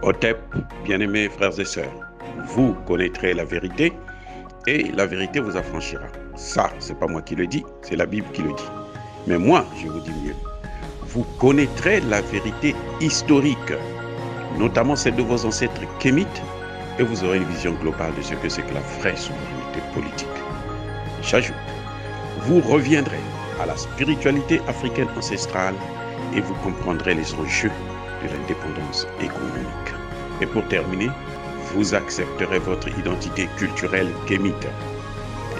Otep, bien-aimés frères et sœurs, vous connaîtrez la vérité et la vérité vous affranchira. Ça, c'est pas moi qui le dis, c'est la Bible qui le dit. Mais moi, je vous dis mieux. Vous connaîtrez la vérité historique, notamment celle de vos ancêtres kémites, et vous aurez une vision globale de ce que c'est que la vraie souveraineté politique. J'ajoute, vous reviendrez à la spiritualité africaine ancestrale et vous comprendrez les enjeux de l'indépendance économique. Et pour terminer, vous accepterez votre identité culturelle kémite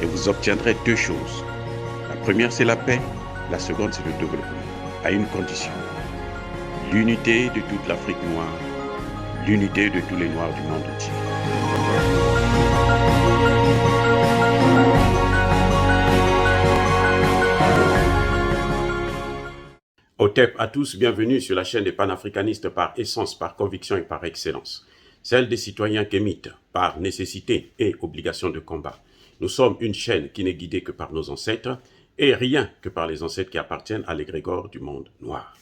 et vous obtiendrez deux choses. La première, c'est la paix. La seconde, c'est le développement, à une condition. L'unité de toute l'Afrique noire, l'unité de tous les Noirs du monde entier. Otep à tous, bienvenue sur la chaîne des panafricanistes par essence, par conviction et par excellence. Celle des citoyens kémites, par nécessité et obligation de combat. Nous sommes une chaîne qui n'est guidée que par nos ancêtres et rien que par les ancêtres qui appartiennent à l'égrégore du monde noir.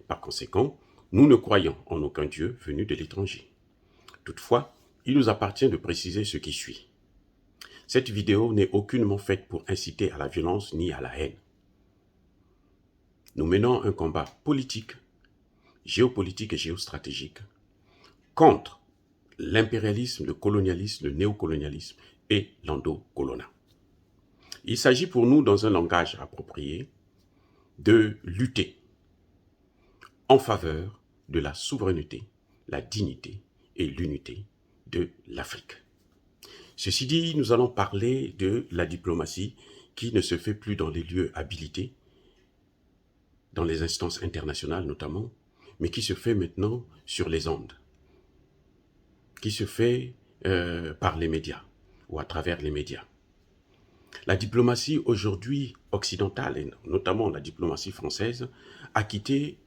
Par conséquent, nous ne croyons en aucun Dieu venu de l'étranger. Toutefois, il nous appartient de préciser ce qui suit. Cette vidéo n'est aucunement faite pour inciter à la violence ni à la haine. Nous menons un combat politique, géopolitique et géostratégique contre l'impérialisme, le colonialisme, le néocolonialisme et l'endocolonat. Il s'agit pour nous, dans un langage approprié, de lutter en faveur de la souveraineté, la dignité et l'unité de l'Afrique. Ceci dit, nous allons parler de la diplomatie qui ne se fait plus dans les lieux habilités, dans les instances internationales notamment, mais qui se fait maintenant sur les ondes, qui se fait par les médias ou à travers les médias. La diplomatie aujourd'hui occidentale, et notamment la diplomatie française, a quitté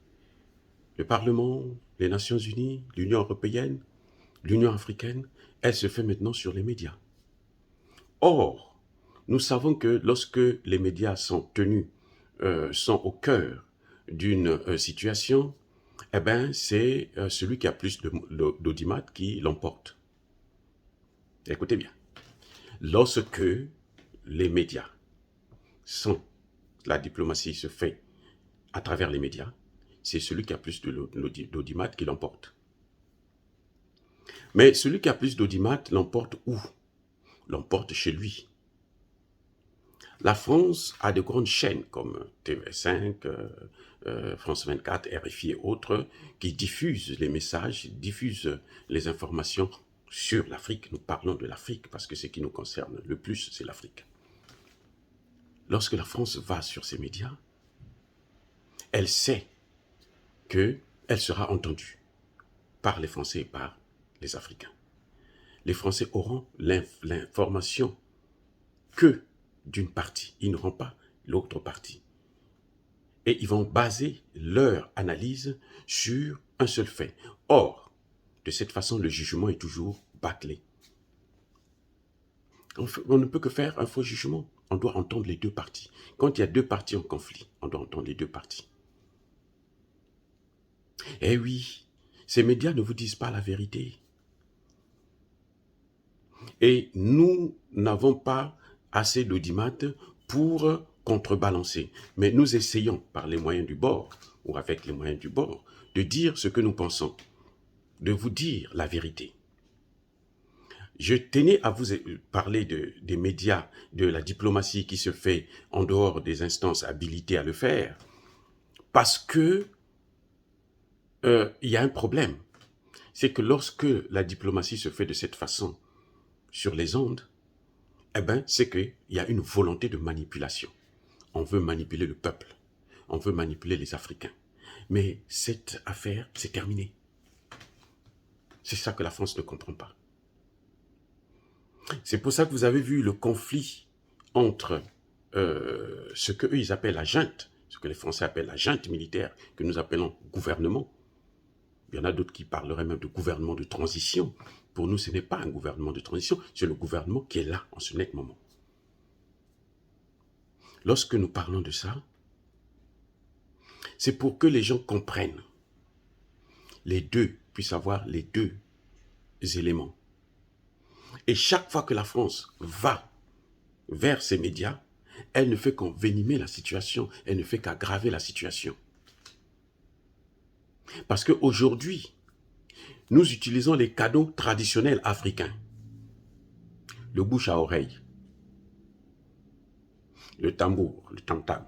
le Parlement, les Nations Unies, l'Union européenne, l'Union africaine. Elle se fait maintenant sur les médias. Or, nous savons que lorsque les médias sont sont au cœur d'une situation, eh ben, c'est celui qui a plus d'audimat qui l'emporte. Écoutez bien. Lorsque les médias la diplomatie se fait à travers les médias, c'est celui qui a plus d'audimat qui l'emporte. Mais celui qui a plus d'audimat l'emporte où? L'emporte chez lui. La France a de grandes chaînes comme TV5, France 24, RFI et autres qui diffusent les messages, diffusent les informations sur l'Afrique. Nous parlons de l'Afrique parce que ce qui nous concerne le plus, c'est l'Afrique. Lorsque la France va sur ces médias, elle sait qu'elle sera entendue par les Français et par les Africains. Les Français auront l'information que d'une partie. Ils n'auront pas l'autre partie. Et ils vont baser leur analyse sur un seul fait. Or, de cette façon, le jugement est toujours bâclé. On ne peut que faire un faux jugement. On doit entendre les deux parties. Quand il y a deux parties en conflit, on doit entendre les deux parties. Eh oui, ces médias ne vous disent pas la vérité. Et nous n'avons pas assez d'audimat pour contrebalancer. Mais nous essayons, par les moyens du bord, ou avec les moyens du bord, de dire ce que nous pensons, de vous dire la vérité. Je tenais à vous parler des médias, de la diplomatie qui se fait en dehors des instances habilitées à le faire, parce que il y a un problème. C'est que lorsque la diplomatie se fait de cette façon sur les ondes, eh ben, c'est qu'il y a une volonté de manipulation. On veut manipuler le peuple. On veut manipuler les Africains. Mais cette affaire, c'est terminé. C'est ça que la France ne comprend pas. C'est pour ça que vous avez vu le conflit entre ce qu'eux, ils appellent la junte, ce que les Français appellent la junte militaire, que nous appelons gouvernement. Il y en a d'autres qui parleraient même de gouvernement de transition. Pour nous, ce n'est pas un gouvernement de transition, c'est le gouvernement qui est là en ce net moment. Lorsque nous parlons de ça, c'est pour que les gens comprennent. Les deux puissent avoir les deux éléments. Et chaque fois que la France va vers ces médias, elle ne fait qu'envenimer la situation, elle ne fait qu'aggraver la situation. Parce qu'aujourd'hui, nous utilisons les canaux traditionnels africains. Le bouche à oreille, le tambour, le tam-tam.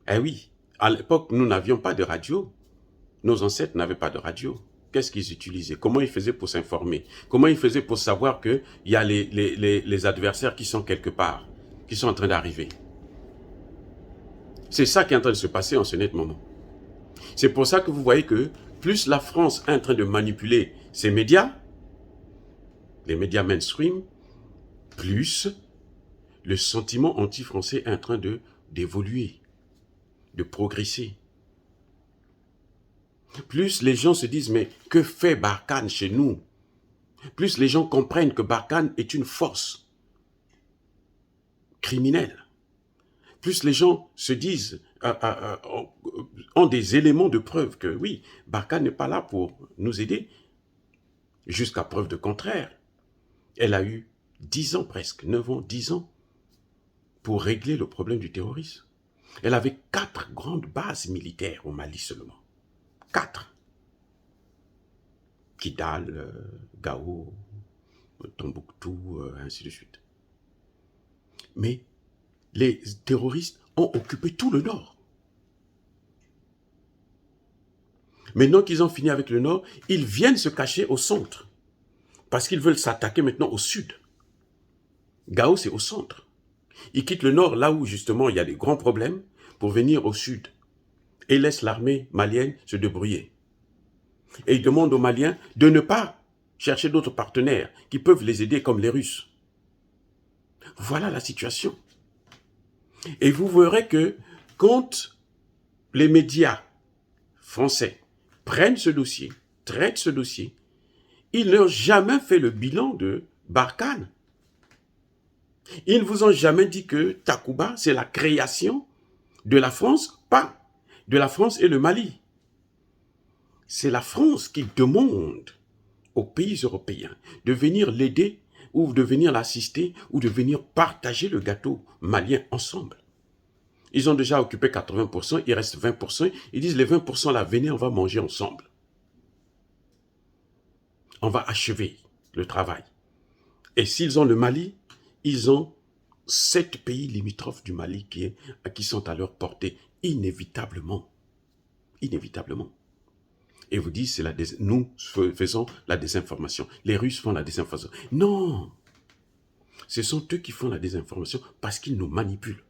Eh oui, à l'époque, nous n'avions pas de radio. Nos ancêtres n'avaient pas de radio. Qu'est-ce qu'ils utilisaient? Comment ils faisaient pour s'informer? Comment ils faisaient pour savoir qu'il y a les adversaires qui sont quelque part, qui sont en train d'arriver? C'est ça qui est en train de se passer en ce net moment. C'est pour ça que vous voyez que plus la France est en train de manipuler ses médias, les médias mainstream, plus le sentiment anti-français est en train d'évoluer, de progresser. Plus les gens se disent, mais que fait Barkhane chez nous? Plus les gens comprennent que Barkhane est une force criminelle. Plus les gens se disent, ont des éléments de preuve que oui, Barkhane n'est pas là pour nous aider, jusqu'à preuve de contraire. Elle a eu 10 ans presque, 9 ans, 10 ans, pour régler le problème du terrorisme. Elle avait 4 grandes bases militaires au Mali seulement. 4. Kidal, Gao, Tombouctou, ainsi de suite. Mais les terroristes ont occupé tout le nord. Maintenant qu'ils ont fini avec le nord, ils viennent se cacher au centre. Parce qu'ils veulent s'attaquer maintenant au sud. Gao, c'est au centre. Ils quittent le nord, là où justement il y a des grands problèmes, pour venir au sud. Et laissent l'armée malienne se débrouiller. Et ils demandent aux Maliens de ne pas chercher d'autres partenaires qui peuvent les aider comme les Russes. Voilà la situation. Et vous verrez que quand les médias français prennent ce dossier, traitent ce dossier, ils n'ont jamais fait le bilan de Barkhane. Ils ne vous ont jamais dit que Takuba, c'est la création de la France, pas de la France et le Mali. C'est la France qui demande aux pays européens de venir l'aider ou de venir l'assister ou de venir partager le gâteau malien ensemble. Ils ont déjà occupé 80%, il reste 20%. Ils disent les 20% là, venez, on va manger ensemble. On va achever le travail. Et s'ils ont le Mali, ils ont 7 pays limitrophes du Mali qui sont à leur portée, inévitablement. Inévitablement. Et vous dites, nous faisons la désinformation. Les Russes font la désinformation. Non! Ce sont eux qui font la désinformation parce qu'ils nous manipulent.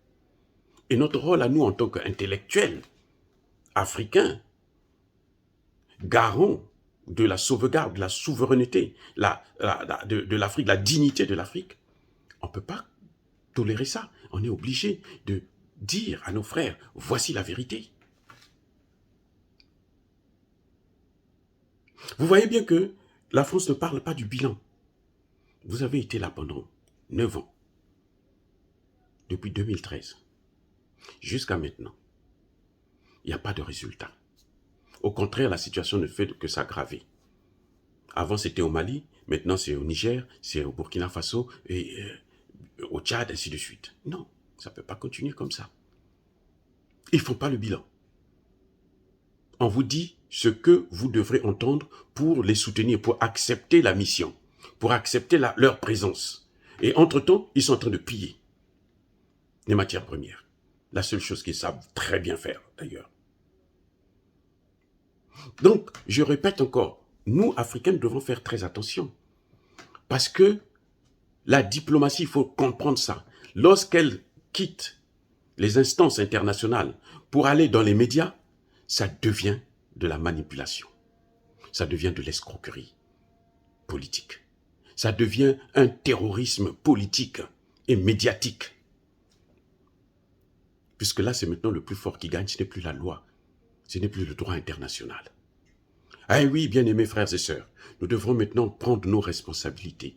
Et notre rôle à nous en tant qu'intellectuels africains, garants de la sauvegarde, de la souveraineté de l'Afrique, la dignité de l'Afrique, on ne peut pas tolérer ça. On est obligé de dire à nos frères, voici la vérité. Vous voyez bien que la France ne parle pas du bilan. Vous avez été là pendant 9 ans, depuis 2013, jusqu'à maintenant. Il n'y a pas de résultat. Au contraire, la situation ne fait que s'aggraver. Avant, c'était au Mali, maintenant c'est au Niger, c'est au Burkina Faso, et au Tchad, ainsi de suite. Non, ça ne peut pas continuer comme ça. Ils ne font pas le bilan. On vous dit ce que vous devrez entendre pour les soutenir, pour accepter la mission, pour accepter leur présence. Et entre-temps, ils sont en train de piller les matières premières. La seule chose qu'ils savent très bien faire, d'ailleurs. Donc, je répète encore, nous, Africains, nous devons faire très attention. Parce que la diplomatie, il faut comprendre ça. Lorsqu'elle quitte les instances internationales pour aller dans les médias, ça devient de la manipulation. Ça devient de l'escroquerie politique. Ça devient un terrorisme politique et médiatique. Puisque là, c'est maintenant le plus fort qui gagne, ce n'est plus la loi, ce n'est plus le droit international. Ah oui, bien-aimés frères et sœurs, nous devrons maintenant prendre nos responsabilités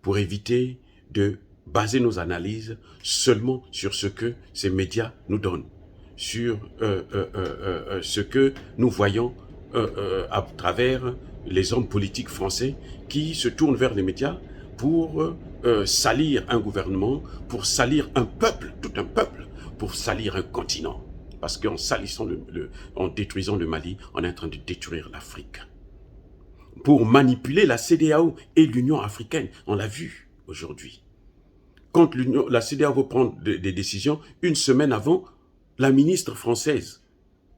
pour éviter de baser nos analyses seulement sur ce que ces médias nous donnent, sur ce que nous voyons à travers les hommes politiques français qui se tournent vers les médias pour salir un gouvernement, pour salir un peuple, tout un peuple, pour salir un continent. Parce qu'en salissant en détruisant le Mali, on est en train de détruire l'Afrique. Pour manipuler la CEDEAO et l'Union africaine, on l'a vu aujourd'hui. Quand la CEDEAO veut prendre des décisions, une semaine avant, la ministre française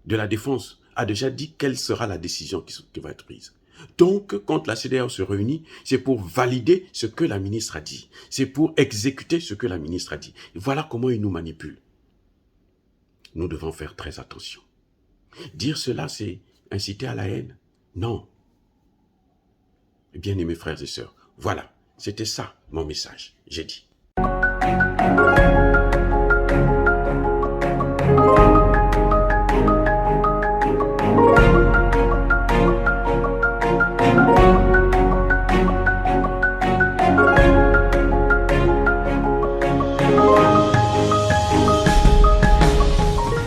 de la Défense a déjà dit quelle sera la décision qui va être prise. Donc, quand la CEDEAO se réunit, c'est pour valider ce que la ministre a dit. C'est pour exécuter ce que la ministre a dit. Et voilà comment ils nous manipulent. Nous devons faire très attention. Dire cela, c'est inciter à la haine? Non. Bien-aimés frères et sœurs, voilà, c'était ça mon message, j'ai dit.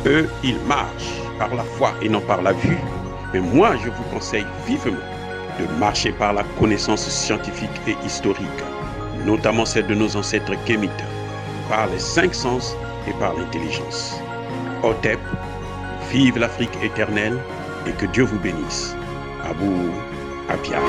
Eux, ils marchent par la foi et non par la vue. Mais moi, je vous conseille vivement de marcher par la connaissance scientifique et historique, notamment celle de nos ancêtres kémites, par les 5 sens et par l'intelligence. Otep, vive l'Afrique éternelle et que Dieu vous bénisse. Abou Apia.